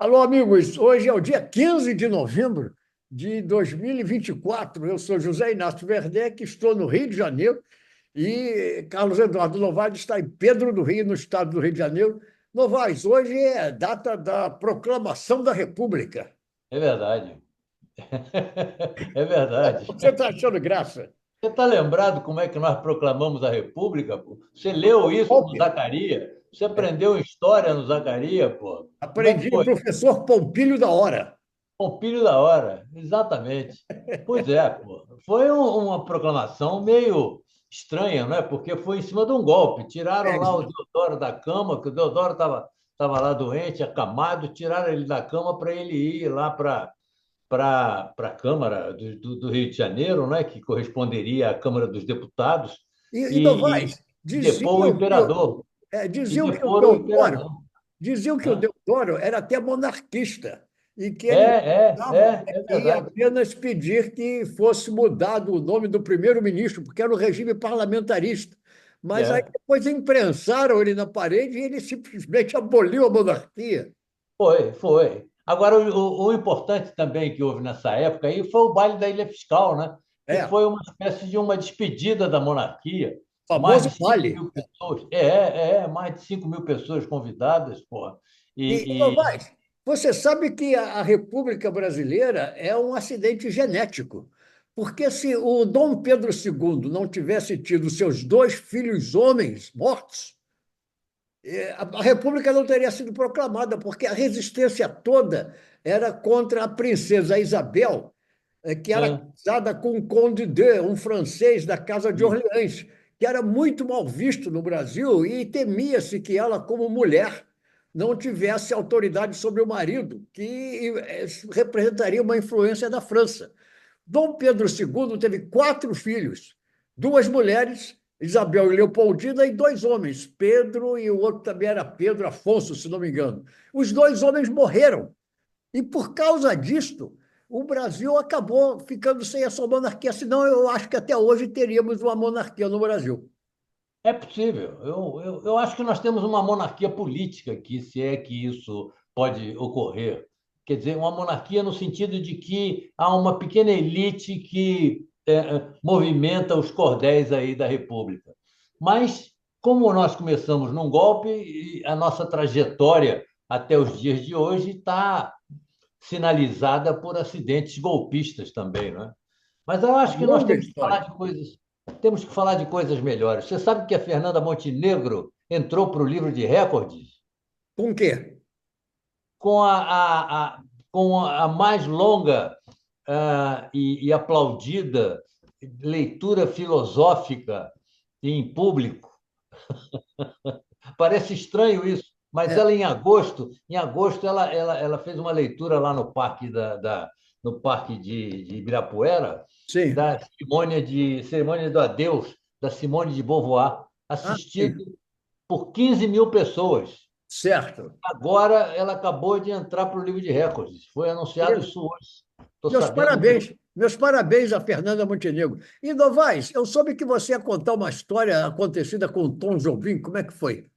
Alô, amigos. Hoje é o dia 15 de novembro de 2024. Eu sou José Inácio Werneck, estou no Rio de Janeiro e Carlos Eduardo Novaes está em Pedro do Rio, no estado do Rio de Janeiro. Novaes, hoje é data da proclamação da República. É verdade. É verdade. Você está achando graça? Você está lembrado como é que nós proclamamos a República, pô? Você leu isso no Golpe. Zacarias? Você É, aprendeu história no Zacarias, pô? Como é que aprendi, foi? professor Pompílio da Hora. Pompilho da hora, exatamente. Pois é, pô. Foi uma proclamação meio estranha, não é? Porque foi em cima de um golpe. Tiraram É, lá o Deodoro da cama, que o Deodoro estava lá doente, acamado, tiraram ele da cama para ele ir lá para a Câmara do Rio de Janeiro, né, que corresponderia à Câmara dos Deputados, e e, Novaes, e depor o imperador. E diziam que o depor o Deodoro imperador. Diziam que o Né? Deodoro era até monarquista e que É, ele é ia verdade. apenas pedir que fosse mudado o nome do primeiro-ministro, porque era o regime parlamentarista. Mas aí É. depois imprensaram ele na parede e ele simplesmente aboliu a monarquia. Foi. Agora, o importante também que houve nessa época aí foi o baile da Ilha Fiscal, né? Que É, foi uma espécie de uma despedida da monarquia. Mais famoso de cinco vale. mil pessoas. Mais de 5 mil pessoas convidadas, porra. E, E, Novaes, você sabe que a República Brasileira é um acidente genético. Porque se o Dom Pedro II não tivesse tido seus dois filhos homens mortos, a República não teria sido proclamada, porque a resistência toda era contra a princesa Isabel, que era é, casada com o Conde de, um francês da Casa de e, Orleans, que era muito mal visto no Brasil e temia-se que ela, como mulher, não tivesse autoridade sobre o marido, que representaria uma influência da França. Dom Pedro II teve quatro filhos, duas mulheres, Isabel e Leopoldina, e dois homens, Pedro e o outro também era Pedro Afonso, se não me engano. Os dois homens morreram. E por causa disto, o Brasil acabou ficando sem a sua monarquia, senão eu acho que até hoje teríamos uma monarquia no Brasil. é possível. Eu acho que nós temos uma monarquia política aqui, se é que isso pode ocorrer. Quer dizer, uma monarquia no sentido de que há uma pequena elite que movimenta os cordéis aí da República. Mas, como nós começamos num golpe, e a nossa trajetória até os dias de hoje está sinalizada por acidentes golpistas também, não é? Mas eu Uma acho que nós longa temos que falar história. de coisas melhores. Você sabe que a Fernanda Montenegro entrou para o livro de recordes Com o quê? com com a mais longa e aplaudida leitura filosófica em público. Parece estranho isso, mas É, ela em agosto ela fez uma leitura lá no Parque no Parque de Ibirapuera sim. da cerimônia do adeus da Simone de Beauvoir, Ah, assistido sim. por 15 mil pessoas. Certo. Agora ela acabou de entrar para o livro de recordes. Foi anunciado isso hoje. Estou Meus sabendo hoje. parabéns. Meus parabéns a Fernanda Montenegro. E, Novaes, eu soube que você ia contar uma história acontecida com o Tom Jobim. Como é que foi?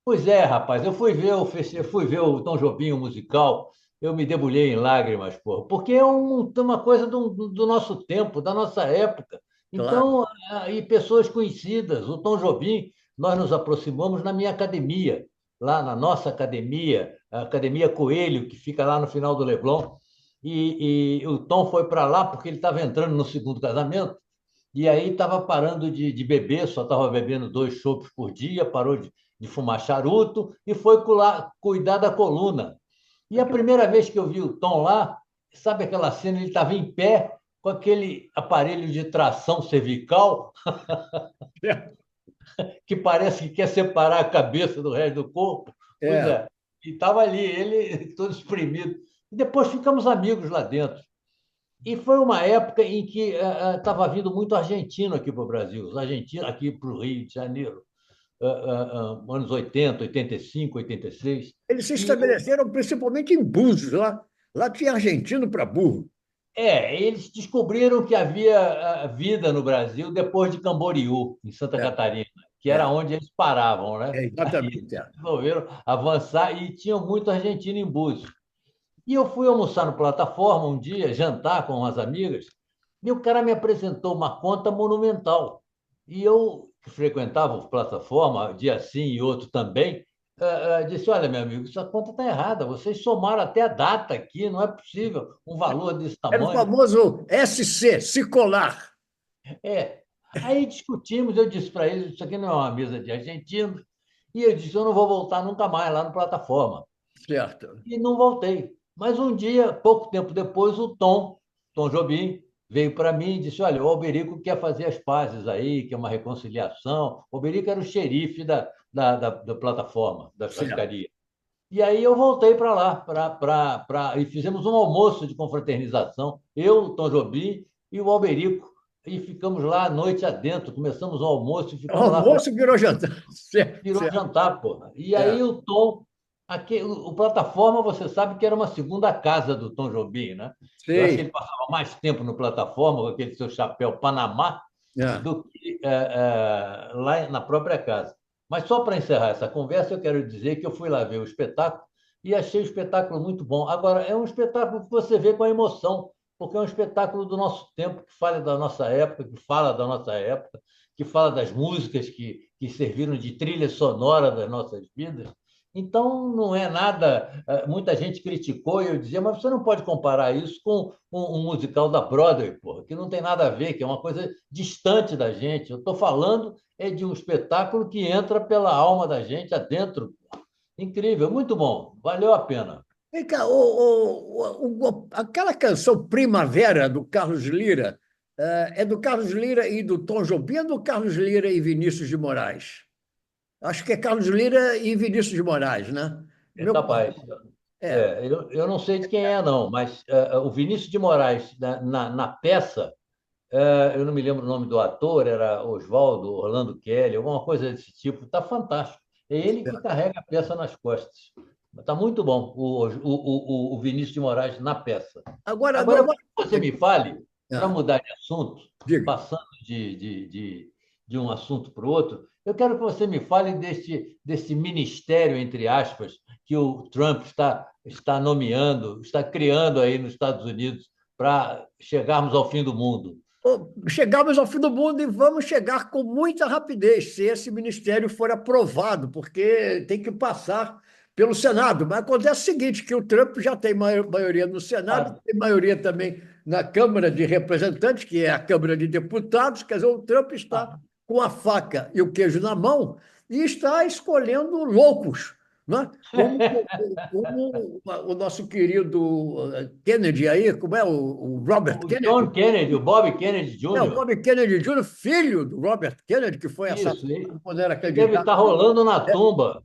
Pois é, rapaz, eu fui ver o Tom Jobim, o musical, eu me debulhei em lágrimas, porra, porque é uma coisa do nosso tempo, da nossa época. Claro. Então, e pessoas conhecidas. O Tom Jobim, nós nos aproximamos na minha academia, lá na nossa academia, a Academia Coelho, que fica lá no final do Leblon. E o Tom foi para lá porque ele estava entrando no segundo casamento. E aí estava parando de beber, só estava bebendo 2 chopes por dia, parou de fumar charuto e foi cuidar da coluna. E a primeira vez que eu vi o Tom lá, sabe aquela cena? Ele estava em pé com aquele aparelho de tração cervical que parece que quer separar a cabeça do resto do corpo. Pois É. é, e estava ali, ele todo espremido. E depois ficamos amigos lá dentro. E foi uma época em que estava vindo muito argentino aqui para o Brasil, os argentinos aqui para o Rio de Janeiro, anos 80, 85, 86. Eles se E estabeleceram principalmente em Búzios. Lá tinha argentino para burro. eles descobriram que havia vida no Brasil depois de Camboriú, em Santa É, Catarina, que era é, onde eles paravam, né? Aí eles exatamente. É. resolveram avançar e tinham muito argentino em Búzios. E eu fui almoçar no Plataforma um dia, jantar com umas amigas, e o cara me apresentou uma conta monumental. E eu, que frequentava o Plataforma, dia sim e outro também, disse: Olha, meu amigo, essa conta está errada. Vocês somaram até a data aqui, não é possível um valor desse Era o tamanho. famoso SC, Cicolar. É. Aí discutimos, eu disse para eles: Isso aqui não é uma mesa de argentinos. E eu disse: Eu não vou voltar nunca mais lá no Plataforma. Certo. E não voltei. Mas um dia, pouco tempo depois, Tom Jobim, veio para mim e disse: Olha, o Alberico quer fazer as pazes aí, quer uma reconciliação. O Alberico era o xerife da plataforma, da Certo. churrascaria. E aí eu voltei para lá, e fizemos um almoço de confraternização, eu, o Tom Jobim e o Alberico. E ficamos lá a noite adentro, começamos o almoço e O ficamos lá até almoço virou jantar. Certo, virou certo. jantar, porra. E É, aí o Tom, o Plataforma, você sabe que era uma segunda casa do Tom Jobim, né? Eu acho que sei. ele passava mais tempo no Plataforma com aquele seu chapéu Panamá É. do que lá na própria casa. Mas só para encerrar essa conversa, eu quero dizer que eu fui lá ver o espetáculo e achei o espetáculo muito bom. Agora, é um espetáculo que você vê com a emoção, porque é um espetáculo do nosso tempo, que fala da nossa época, que fala da nossa época, que fala das músicas que serviram de trilha sonora das nossas vidas. Então, não é nada. Muita gente criticou e eu dizia, mas você não pode comparar isso com um musical da Broadway, porra, que não tem nada a ver, que é uma coisa distante da gente. Eu estou falando de um espetáculo que entra pela alma da gente adentro. Incrível, muito bom, valeu a pena. Vem cá, aquela canção Primavera, do Carlos Lira, é do Carlos Lira e do Tom Jobim ou do Carlos Lira e Vinícius de Moraes? Acho que é Carlos Lira e Vinícius de Moraes, né? É Meu, capaz. é, Eu não sei de quem é, não, mas o Vinícius de Moraes, na peça, eu não me lembro o nome do ator, era Oswaldo, Orlando Kelly, alguma coisa desse tipo. Está fantástico. É ele que carrega a peça nas costas. Está muito bom, o Vinícius de Moraes na peça. agora, Agora, eu quero que você me fale, para ah, mudar de assunto, diga. passando de um assunto para o outro, eu quero que você me fale desse ministério, entre aspas, que o Trump está nomeando, está criando aí nos Estados Unidos para chegarmos ao fim do mundo. Chegamos ao fim do mundo e vamos chegar com muita rapidez, se esse ministério for aprovado, porque tem que passar pelo Senado. Mas acontece o seguinte, que o Trump já tem maioria no Senado, Ah, tem maioria também na Câmara de Representantes, que é a Câmara de Deputados, quer dizer, o Trump está ah, com a faca e o queijo na mão e está escolhendo loucos, né? Como o nosso querido Kennedy aí, como é o Robert o Kennedy, John Kennedy, o Bob Kennedy o Jr., Bob Kennedy Jr., filho do Robert Kennedy, que foi isso, assassinado quando era ele deve candidato. estar rolando na tumba.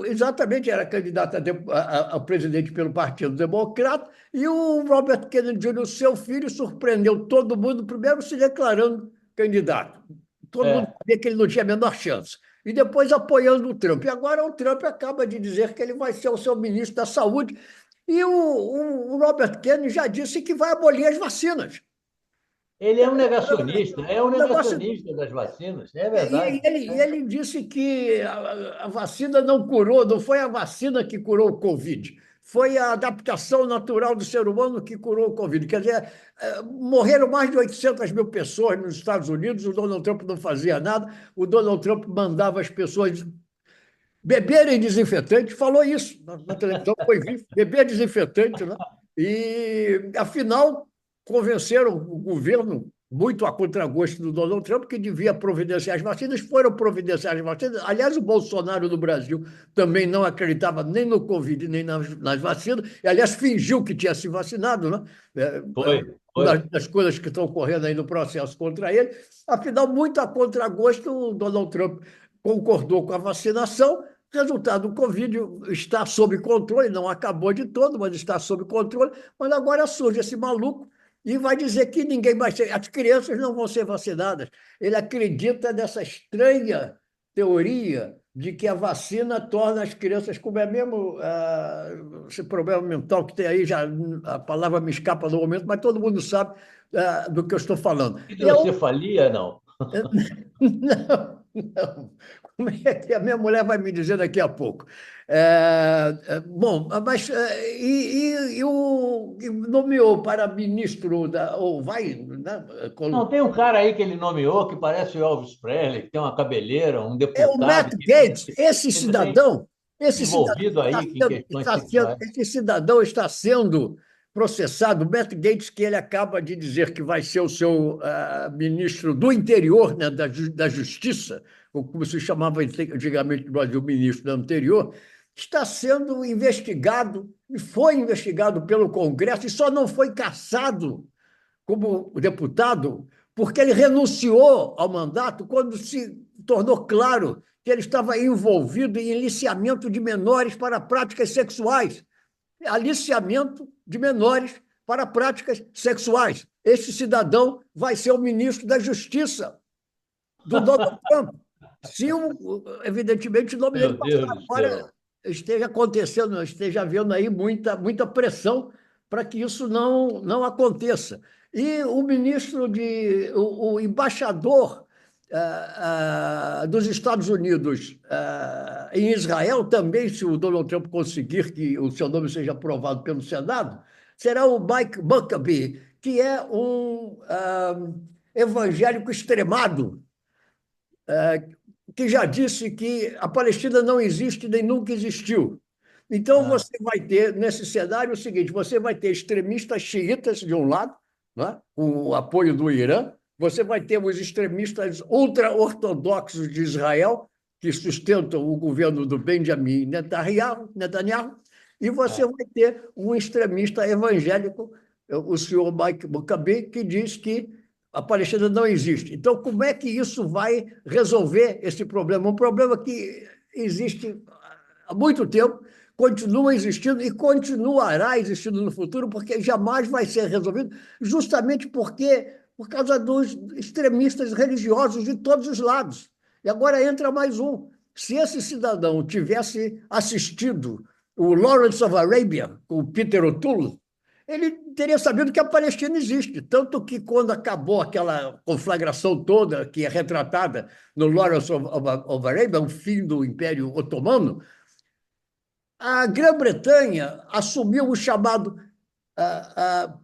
Exatamente, era candidato a presidente pelo Partido Democrata, e o Robert Kennedy Jr., seu filho, surpreendeu todo mundo, primeiro se declarando candidato. Todo mundo É, sabia que ele não tinha a menor chance. E depois apoiando o Trump. E agora o Trump acaba de dizer que ele vai ser o seu ministro da Saúde. E o Robert Kennedy já disse que vai abolir as vacinas. ele é um O negócio. negacionista das vacinas, é E verdade. ele disse que a vacina não curou, não foi a vacina que curou o Covid, foi a adaptação natural do ser humano que curou o Covid. Quer dizer, morreram mais de 800 mil pessoas nos Estados Unidos, o Donald Trump não fazia nada, o Donald Trump mandava as pessoas beberem desinfetante, falou isso na televisão, foi vivo, beber desinfetante, né? E, afinal, convenceram o governo, muito a contragosto do Donald Trump, que devia providenciar as vacinas, foram providenciar as vacinas. Aliás, o Bolsonaro no Brasil também não acreditava nem no Covid, nem nas vacinas, e, aliás, fingiu que tinha se vacinado, né? Foi. Das coisas que estão ocorrendo aí no processo contra ele. Afinal, muito a contragosto, o Donald Trump concordou com a vacinação. Resultado, o Covid está sob controle, não acabou de todo, mas está sob controle. Mas agora surge esse maluco e vai dizer que ninguém vai ser, as crianças não vão ser vacinadas. Ele acredita nessa estranha teoria de que a vacina torna as crianças, como é mesmo esse problema mental que tem aí, já a palavra me escapa no momento, mas todo mundo sabe do que eu estou falando. Hidrocefalia, não. Não. Não. Como é que a minha mulher vai me dizer daqui a pouco? Bom, mas e nomeou para ministro ou vai, né, Não, tem um cara aí que ele nomeou que parece o Elvis Presley, que tem uma cabeleira, um é o deputado Matt que Gates, ele também esse cidadão envolvido aí em questões sexuais. esse cidadão está sendo processado, o Matt Gates, que ele acaba de dizer que vai ser o seu ministro do interior, né, da Justiça, ou como se chamava antigamente no Brasil, ministro do anterior, está sendo investigado e foi investigado pelo Congresso e só não foi cassado como deputado, porque ele renunciou ao mandato quando se tornou claro que ele estava envolvido em aliciamento de menores para práticas sexuais. Aliciamento de menores para práticas sexuais. Este cidadão vai ser o ministro da Justiça do Donald Trump. Se, evidentemente, o nome dele Meu passar Deus do agora céu. esteja acontecendo, esteja havendo aí muita pressão para que isso não aconteça. E o ministro o embaixador dos Estados Unidos em Israel, também, se o Donald Trump conseguir que o seu nome seja aprovado pelo Senado, será o Mike Huckabee, que é um evangélico extremado, que já disse que a Palestina não existe nem nunca existiu. Então, Ah, você vai ter, nesse cenário, o seguinte: você vai ter extremistas xiitas de um lado, né, com o apoio do Irã, você vai ter os extremistas ultra-ortodoxos de Israel, que sustentam o governo do Benjamin Netanyahu, e você é. vai ter um extremista evangélico, o senhor Mike Huckabee, que diz que a Palestina não existe. Então, como é que isso vai resolver esse problema? Um problema que existe há muito tempo, continua existindo e continuará existindo no futuro, porque jamais vai ser resolvido, justamente por causa dos extremistas religiosos de todos os lados. E agora entra mais um. Se esse cidadão tivesse assistido o Lawrence of Arabia, com o Peter O'Toole, ele teria sabido que a Palestina existe. Tanto que, quando acabou aquela conflagração toda, que é retratada no Lawrence of Arabia, o fim do Império Otomano, a Grã-Bretanha assumiu o chamado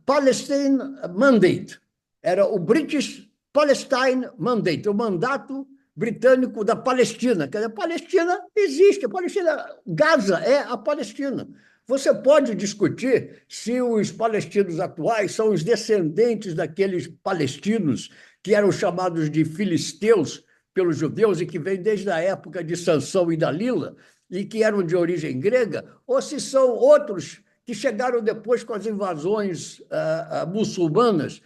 Palestine Mandate. Era o British Palestine Mandate, o mandato britânico da Palestina. Quer dizer, a Palestina existe, a Palestina, Gaza é a Palestina. Você pode discutir se os palestinos atuais são os descendentes daqueles palestinos que eram chamados de filisteus pelos judeus e que vêm desde a época de Sansão e Dalila, e que eram de origem grega, ou se são outros que chegaram depois com as invasões muçulmanas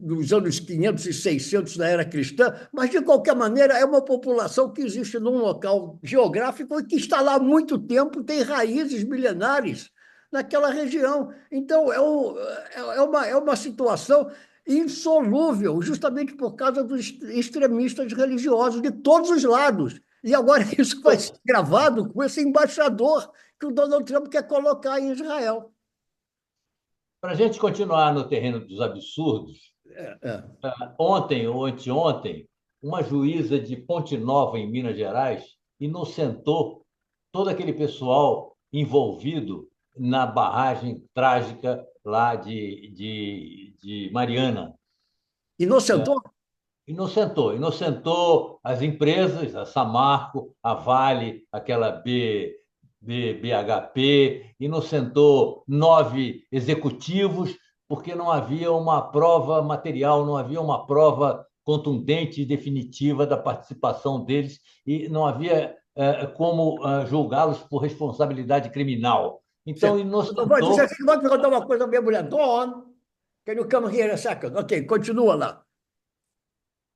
nos anos 500 e 600 da era cristã, mas, de qualquer maneira, é uma população que existe num local geográfico e que está lá há muito tempo, tem raízes milenares naquela região. Então, é uma situação insolúvel, justamente por causa dos extremistas religiosos de todos os lados. E agora isso vai ser gravado com esse embaixador que o Donald Trump quer colocar em Israel. Para a gente continuar no terreno dos absurdos, É. ontem ou anteontem, uma juíza de Ponte Nova, em Minas Gerais, inocentou todo aquele pessoal envolvido na barragem trágica lá de Mariana. Inocentou? Inocentou as empresas, a Samarco, a Vale, aquela BHP, inocentou 9 executivos, porque não havia uma prova material, não havia uma prova contundente e definitiva da participação deles, e não havia como julgá-los por responsabilidade criminal. Então, Você inocentou. vai perguntar uma coisa à minha mulher. Dawn, can you come here a second? Ok, continua lá.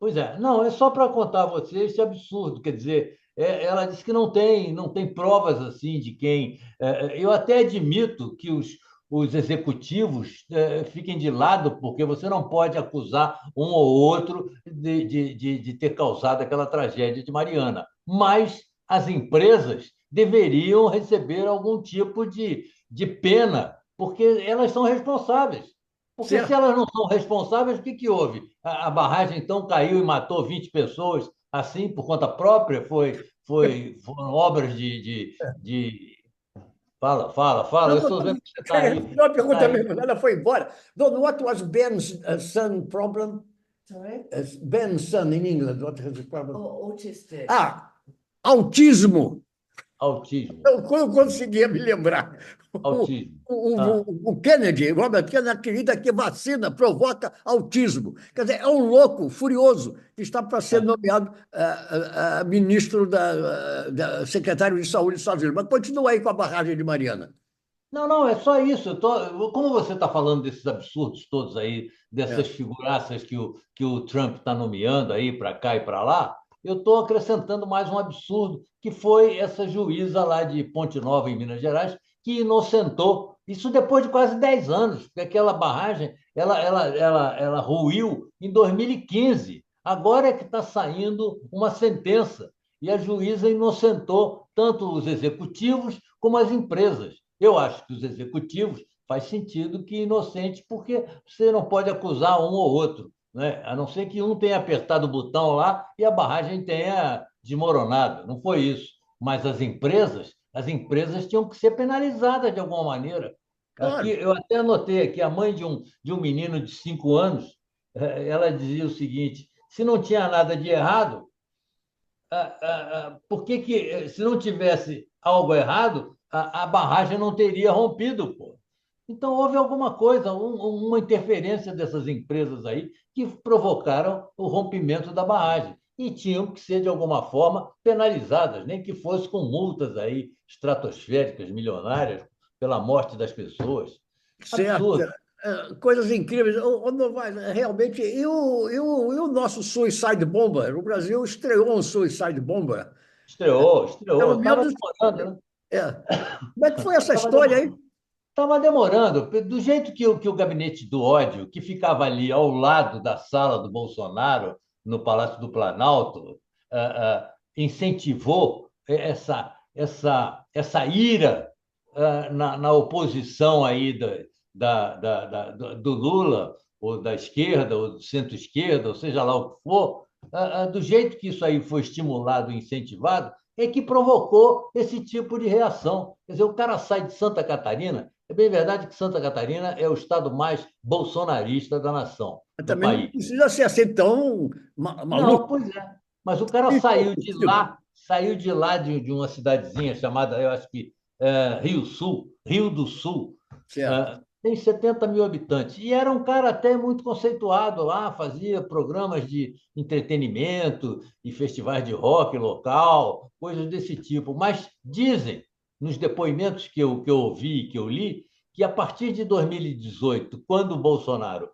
Pois é, não, é só para contar a você esse absurdo, quer dizer, ela disse que não tem provas assim de quem. Eu até admito que os executivos fiquem de lado, porque você não pode acusar um ou outro de ter causado aquela tragédia de Mariana, mas as empresas deveriam receber algum tipo de pena, porque elas são responsáveis. Porque se Certo? elas não são responsáveis, o que houve? A barragem, então, caiu e matou 20 pessoas. assim, por conta própria? Foram obras Fala, fala, fala. Não, Eu estou vendo que você está aí. não, a Você tá pergunta aí. mesmo, ela foi embora. Don, what was Ben's son problem? Sorry? Ben's son in England, what was the problem? Oh, autistic. Ah, autismo. Autismo. Eu conseguia me lembrar. O, Autismo. Ah, o Kennedy, Robert Kennedy, acredita que vacina provoca autismo. Quer dizer, é um louco, furioso, que está para ser é. nomeado ministro secretário de Saúde dos Estados Unidos. Mas continua aí com a barragem de Mariana. Não, não, é só isso. Como você está falando desses absurdos todos aí, É. dessas figuraças que o Trump está nomeando aí para cá e para lá, eu estou acrescentando mais um absurdo, que foi essa juíza lá de Ponte Nova, em Minas Gerais, que inocentou. Isso depois de quase 10 anos, porque aquela barragem ela ruiu em 2015. Agora é que está saindo uma sentença. E a juíza inocentou tanto os executivos como as empresas. Eu acho que os executivos faz sentido que inocente, porque você não pode acusar um ou outro, né? A não ser que um tenha apertado o botão lá e a barragem tenha desmoronado. Não foi isso. Mas as empresas tinham que ser penalizadas de alguma maneira. Aqui, Claro. eu até anotei aqui, a mãe de um menino de 5 anos, ela dizia o seguinte: se não tinha nada de errado, por que que, se não tivesse algo errado, a barragem não teria rompido, pô? Então, houve alguma coisa, uma interferência dessas empresas aí que provocaram o rompimento da barragem. E tinham que ser, de alguma forma, penalizadas, nem que fosse com multas aí estratosféricas, milionárias, pela morte das pessoas. Certo. Absurdo. Coisas incríveis. Novaes, realmente, e o nosso Suicide Bomber? O Brasil estreou um Suicide Bomber. Estreou, Pelo estreou. Estava menos, demorando, né? é. Como é que foi essa Estava história aí? demorando. Estava demorando, do jeito que o gabinete do ódio, que ficava ali ao lado da sala do Bolsonaro, no Palácio do Planalto, incentivou essa ira na oposição aí do Lula, ou da esquerda, ou do centro-esquerda, ou seja lá o que for, do jeito que isso aí foi estimulado e incentivado, é que provocou esse tipo de reação. Quer dizer, o cara sai de Santa Catarina. É bem verdade que Santa Catarina é o estado mais bolsonarista da nação, do Também não país. precisa ser assim tão Não, maluco. pois é. Mas o cara saiu de lá de uma cidadezinha chamada, eu acho que Rio Sul, Rio do Sul. Certo. Tem 70 mil habitantes. E era um cara até muito conceituado lá, fazia programas de entretenimento e festivais de rock local, coisas desse tipo. Mas dizem, nos depoimentos que eu ouvi, que eu li, que a partir de 2018, quando o Bolsonaro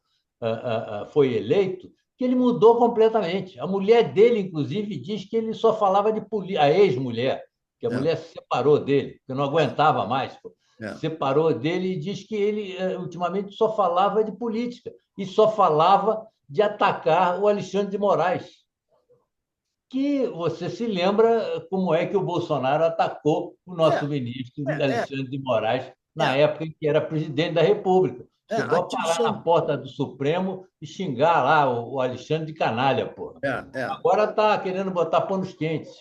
foi eleito, que ele mudou completamente. A mulher dele, inclusive, diz que ele só falava de política, a ex-mulher, que a É, mulher se separou dele, que não aguentava mais, pô. é. Separou dele e diz que ele, ultimamente, só falava de política e só falava de atacar o Alexandre de Moraes, que você se lembra como é que o Bolsonaro atacou o É, nosso ministro é, Alexandre de Moraes na é, época em que era presidente da República. Chegou a parar na atiçando. porta do Supremo e xingar lá o Alexandre de canalha, porra. É, é. Agora está querendo botar panos quentes.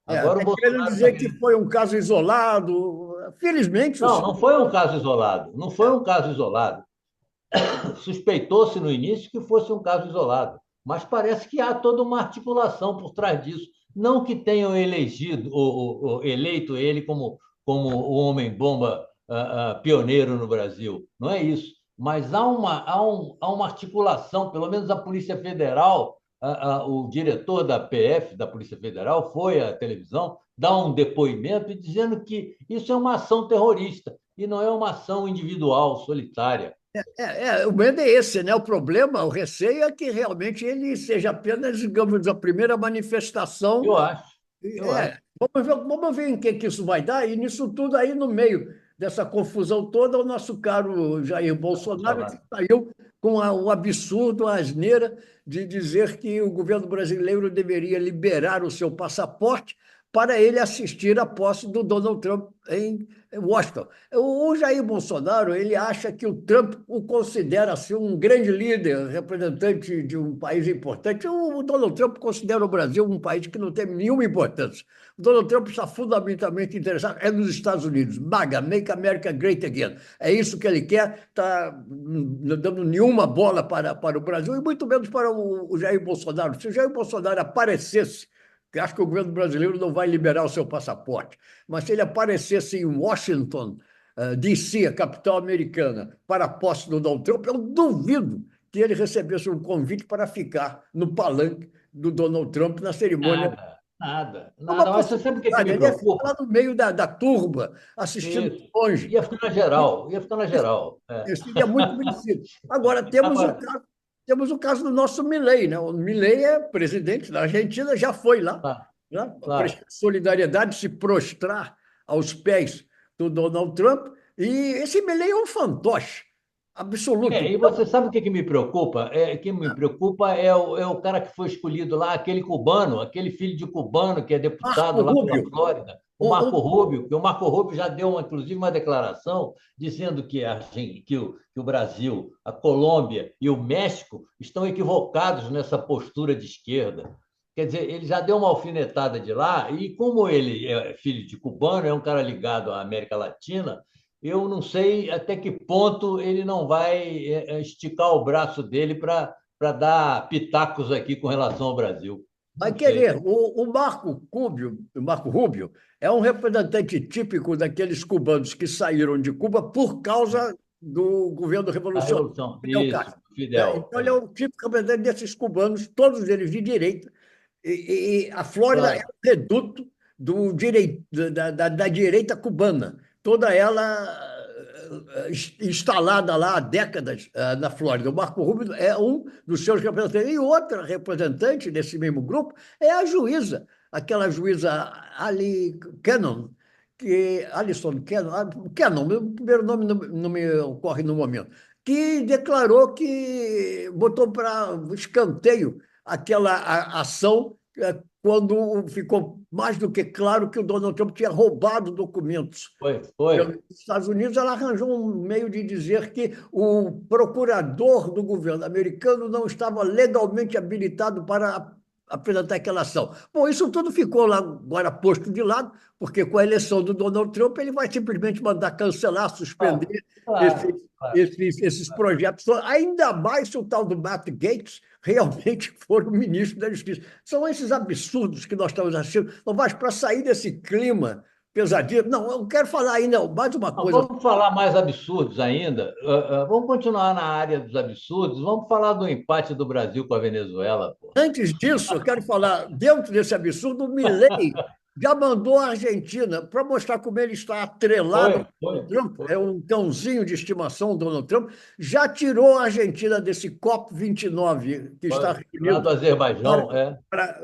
Agora o Está querendo Bolsonaro está dizer que querendo. foi um caso isolado. Felizmente, o Não, senhor. não foi um caso isolado. Não foi É, um caso isolado. Suspeitou-se no início que fosse um caso isolado, mas parece que há toda uma articulação por trás disso. Não que tenham elegido ou eleito ele como o homem-bomba pioneiro no Brasil, não é isso. Mas há uma articulação, pelo menos a Polícia Federal, o diretor da PF, da Polícia Federal, foi à televisão dar um depoimento dizendo que isso é uma ação terrorista e não é uma ação individual, solitária. o medo é esse, né? O problema, o receio é que realmente ele seja apenas, digamos, a primeira manifestação. Eu acho, eu acho. Vamos ver em que isso vai dar, e nisso tudo aí no meio dessa confusão toda, o nosso caro Jair Bolsonaro que Bolsonaro. saiu com o absurdo, a asneira de dizer que o governo brasileiro deveria liberar o seu passaporte para ele assistir à posse do Donald Trump em Washington. O Jair Bolsonaro, ele acha que o Trump o considera assim, um grande líder, representante de um país importante. O Donald Trump considera o Brasil um país que não tem nenhuma importância. O Donald Trump está fundamentalmente interessado é nos Estados Unidos. MAGA, Make America Great Again. É isso que ele quer, está não dando nenhuma bola para o Brasil e muito menos para o Jair Bolsonaro. Se o Jair Bolsonaro aparecesse, que acho que o governo brasileiro não vai liberar o seu passaporte, mas se ele aparecesse em Washington, D.C., a capital americana, para a posse do Donald Trump, eu duvido que ele recebesse um convite para ficar no palanque do Donald Trump na cerimônia. Nada, nada, É uma nada. Mas você sabe o que possibilidade, me ele ia ficar lá preocupa? no meio da turba, assistindo de Isso. longe. Ia ficar na geral, ia ficar na geral. É. Isso seria muito merecido. Agora, Agora, temos o caso do nosso Milei, né? O Milei é presidente da Argentina, já foi lá, claro, né? claro. Prestar solidariedade, se prostrar aos pés do Donald Trump. E esse Milei é um fantoche absoluto. E você sabe o que me preocupa? O que me preocupa é o cara que foi escolhido lá, aquele cubano, aquele filho de cubano que é deputado Marco lá pela Rubio, Flórida, o o, Marco o, Rubio, que o Marco Rubio já deu, inclusive, uma declaração dizendo que o Brasil, a Colômbia e o México estão equivocados nessa postura de esquerda. Quer dizer, ele já deu uma alfinetada de lá, e como ele é filho de cubano, é um cara ligado à América Latina, eu não sei até que ponto ele não vai esticar o braço dele para dar pitacos aqui com relação ao Brasil. vai Não sei. querer. O Marco Rubio é um representante típico daqueles cubanos que saíram de Cuba por causa do governo A revolucionário, Revolução, Fidel isso, Castro, né? Fidel. Então, ele é um típico representante desses cubanos, todos eles de direita, e a Flórida é Claro. um reduto da direita cubana, toda ela instalada lá há décadas na Flórida. O Marco Rubio é um dos seus representantes. E outra representante desse mesmo grupo é a juíza, aquela juíza Ali Cannon, Alison Cannon, meu primeiro nome não me ocorre no momento, que declarou que botou para escanteio aquela ação quando ficou mais do que claro que o Donald Trump tinha roubado documentos Foi. pelos Estados Unidos. Ela arranjou um meio de dizer que o procurador do governo americano não estava legalmente habilitado para apresentar aquela ação. Bom, isso tudo ficou lá agora posto de lado, porque com a eleição do Donald Trump ele vai simplesmente mandar cancelar, Claro, suspender esses, claro, claro. esses projetos, ainda mais se o tal do Matt Gates realmente for o ministro da Justiça. São esses absurdos que nós estamos assistindo. Não, mas para sair desse clima pesadinho. Não, eu quero falar ainda mais uma coisa. Vamos falar mais absurdos ainda. Vamos continuar na área dos absurdos. Vamos falar do empate do Brasil com a Venezuela, pô. Antes disso, eu quero falar, dentro desse absurdo, o Milei já mandou a Argentina para mostrar como ele está atrelado ao Donald Trump, é Foi. um cãozinho de estimação do Donald Trump, já tirou a Argentina desse COP29 que está Lá do reunido Azerbaijão, para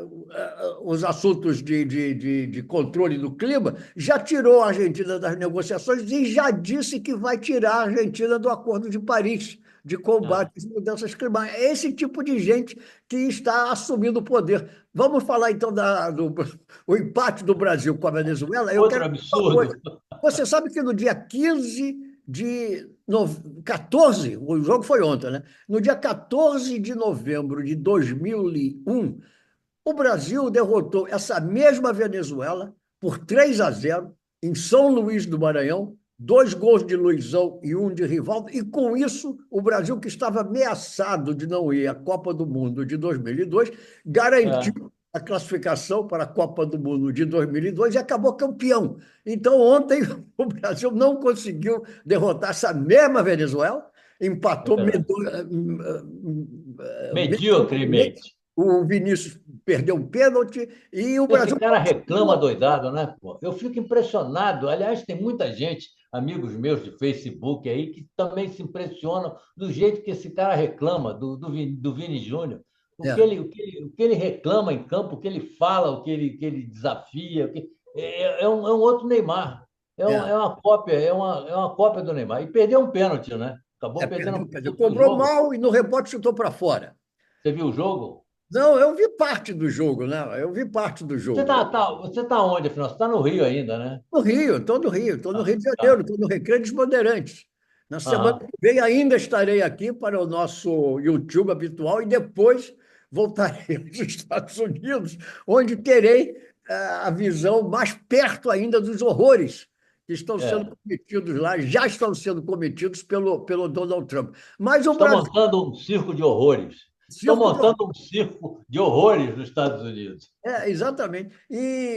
os assuntos de controle do clima, já tirou a Argentina das negociações e já disse que vai tirar a Argentina do Acordo de Paris de é. combate às mudanças climáticas. É esse tipo de gente que está assumindo o poder. Vamos falar então do o empate do Brasil com a Venezuela. Eu Outro quero dizer uma coisa. absurdo. Você sabe que no dia 14, o jogo foi ontem, né? No dia 14 de novembro de 2001, o Brasil derrotou essa mesma Venezuela por 3-0 em São Luís do Maranhão, 2 gols de Luizão e um de Rivaldo, e com isso o Brasil, que estava ameaçado de não ir à Copa do Mundo de 2002, É. garantiu a classificação para a Copa do Mundo de 2002 e acabou campeão. Então, ontem, o Brasil não conseguiu derrotar essa mesma Venezuela, empatou Mediocremente. o Vinícius perdeu um pênalti e o Esse Brasil cara reclama continua. doidado, né, pô? Eu fico impressionado. Aliás, tem muita gente, amigos meus de Facebook aí, que também se impressionam do jeito que esse cara reclama do Vini Júnior. É, O que ele reclama em campo, o que ele fala, que ele desafia, é um outro Neymar. é, É uma cópia, é uma cópia do Neymar. E perdeu um pênalti, né? Acabou perdendo um perdeu, pênalti no cobrou jogo. mal e no rebote chutou para fora. Você viu o jogo? Não, eu vi parte do jogo, né? Eu vi parte do jogo. Você tá onde, afinal? Você está no Rio ainda, né? No Rio, estou no Rio, estou no Ah, Rio de Janeiro, tá. estou no Recreio dos Bandeirantes. Na semana Aham. que vem ainda estarei aqui para o nosso YouTube habitual e depois voltarei aos Estados Unidos, onde terei a visão mais perto ainda dos horrores que estão sendo É. cometidos lá, já estão sendo cometidos pelo Donald Trump. Mas o Estão Brasil, montando um circo de horrores. Estão circo de montando um circo de horrores nos Estados Unidos. exatamente.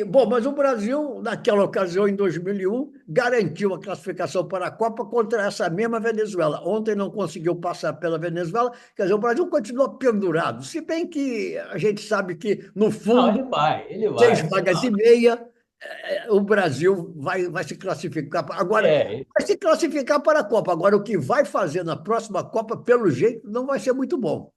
Bom, mas o Brasil, naquela ocasião, em 2001, garantiu a classificação para a Copa contra essa mesma Venezuela. Ontem não conseguiu passar pela Venezuela, quer dizer, o Brasil continua pendurado. Se bem que a gente sabe que, no Não, fundo, ele seis vai. vagas e meia, o Brasil vai se classificar. Agora, É, vai se classificar para a Copa. Agora, o que vai fazer na próxima Copa, pelo jeito, não vai ser muito bom.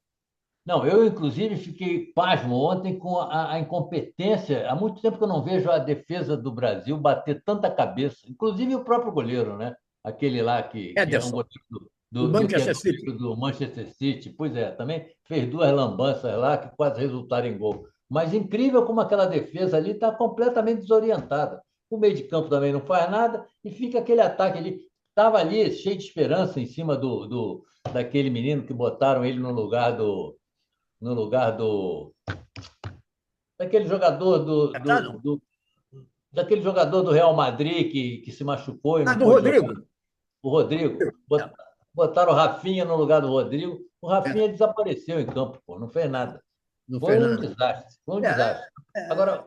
não, eu, inclusive, fiquei pasmo ontem com a incompetência. Há muito tempo que eu não vejo a defesa do Brasil bater tanta cabeça, inclusive o próprio goleiro, né? Aquele lá que é um Ederson, goleiro do que é Manchester City. goleiro do Manchester City. Pois é, também fez duas lambanças lá que quase resultaram em gol. Mas incrível como aquela defesa ali está completamente desorientada. O meio de campo também não faz nada e fica aquele ataque ali. Estava ali cheio de esperança em cima daquele menino que botaram ele no lugar daquele jogador Tá, não. daquele jogador do Real Madrid que se machucou e Ah, não do pôde jogar, Rodrigo. o Rodrigo. É, Botaram o Rafinha no lugar do Rodrigo. O é, Rafinha desapareceu em campo, pô, não fez nada. no Foi um Fernando. desastre, foi um É, desastre. Agora,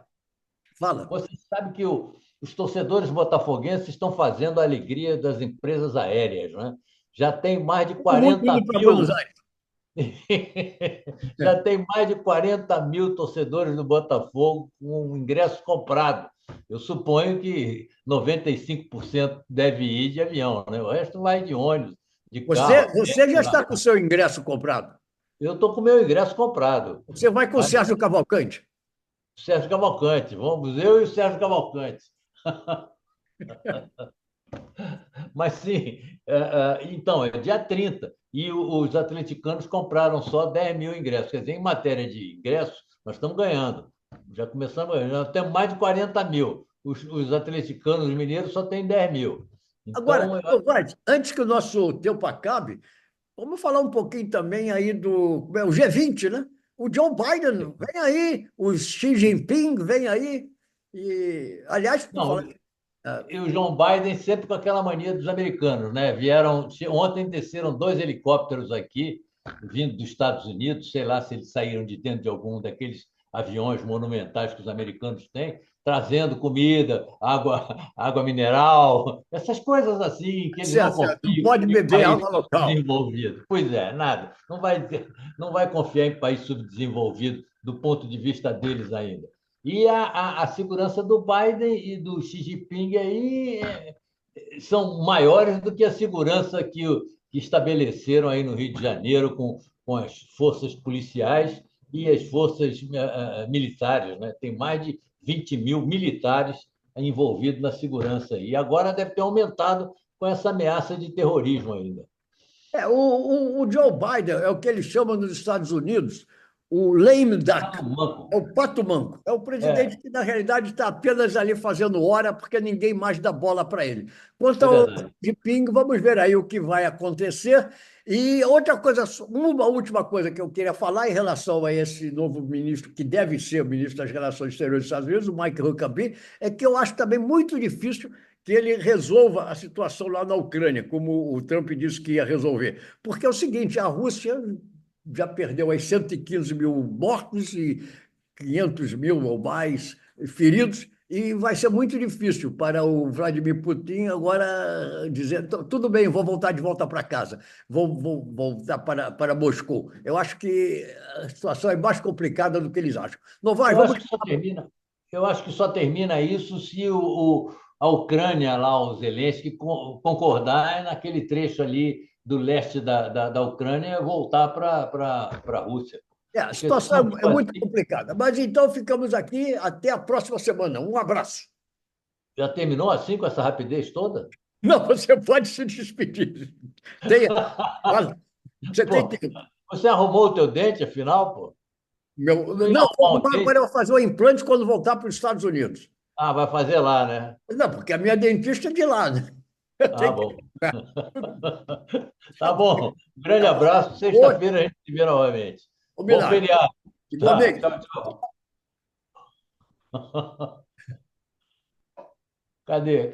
fala. você sabe que os torcedores botafoguenses estão fazendo a alegria das empresas aéreas, né? Já tem mais de Todo mundo 40 indo para Buenos mil Aires. Já É. tem mais de 40 mil torcedores do Botafogo com ingresso comprado. Eu suponho que 95% deve ir de avião, né? O resto vai de ônibus, de carro, a pé, Você já sei lá. está com o seu ingresso comprado. Eu estou com o meu ingresso comprado. Você vai com o Mas Sérgio Cavalcante. Sérgio Cavalcante, vamos, eu e o Sérgio Cavalcante. Mas sim, então, é dia 30 e os atleticanos compraram só 10 mil ingressos. Quer dizer, em matéria de ingressos, nós estamos ganhando. Já começamos ganhando. Nós temos mais de 40 mil. Os atleticanos, os mineiros, só têm 10 mil. Agora, Então, Novaes, antes que o nosso tempo acabe, vamos falar um pouquinho também aí do o G20, né? O Joe Biden vem aí, o Xi Jinping vem aí. E, aliás, por não, falar. ah, e o Joe Biden sempre com aquela mania dos americanos, né? Ontem desceram dois helicópteros aqui, vindo dos Estados Unidos, sei lá se eles saíram de dentro de algum daqueles aviões monumentais que os americanos têm, trazendo comida, água mineral, essas coisas assim que eles não Certo, certo. Não confiam pode em beber país água local. subdesenvolvido. Pois é, nada. Não vai confiar em país subdesenvolvido do ponto de vista deles ainda. E a segurança do Biden e do Xi Jinping aí são maiores do que a segurança que estabeleceram aí no Rio de Janeiro com as forças policiais e as forças militares. Né? Tem mais de 20 mil militares envolvidos na segurança. E agora deve ter aumentado com essa ameaça de terrorismo ainda. O Joe Biden é o que eles chamam nos Estados Unidos o lame duck, Pato manco. é o pato manco. É o presidente É, que, na realidade, está apenas ali fazendo hora porque ninguém mais dá bola para ele. Quanto é ao verdade. Jinping, vamos ver aí o que vai acontecer. E outra coisa, uma última coisa que eu queria falar em relação a esse novo ministro, que deve ser o ministro das Relações Exteriores dos Estados Unidos, o Mike Huckabee, é que eu acho também muito difícil que ele resolva a situação lá na Ucrânia, como o Trump disse que ia resolver. Porque é o seguinte, a Rússia já perdeu aí 115 mil mortos e 500 mil ou mais feridos, e vai ser muito difícil para o Vladimir Putin agora dizer: tudo bem, vou voltar de volta para casa, vou voltar para Moscou. Eu acho que a situação é mais complicada do que eles acham. Novaes, Eu vamos. acho que só termina, eu acho que só termina isso se a Ucrânia lá, o Zelensky, concordar naquele trecho ali do leste da Ucrânia voltar para a Rússia. A Porque se situação não é for muito assim, complicada. Mas então ficamos aqui até a próxima semana. Um abraço. já terminou assim com essa rapidez toda? Não, você pode se despedir. Tenha, fala. Você tem Pô, que. você arrumou o teu dente, afinal, pô? Tem Não, vou Bom, arrumar tem... agora, eu vou fazer o implante quando voltar para os Estados Unidos. Ah, vai fazer lá, né? Não, porque a minha dentista é de lá, né? Eu Ah, tenho que. bom. Tá bom. Um grande Tá. abraço. Outro, Sexta-feira a gente se vê novamente. Bom combinado. feriado. Tá. Igualmente. Tchau, tchau. Cadê?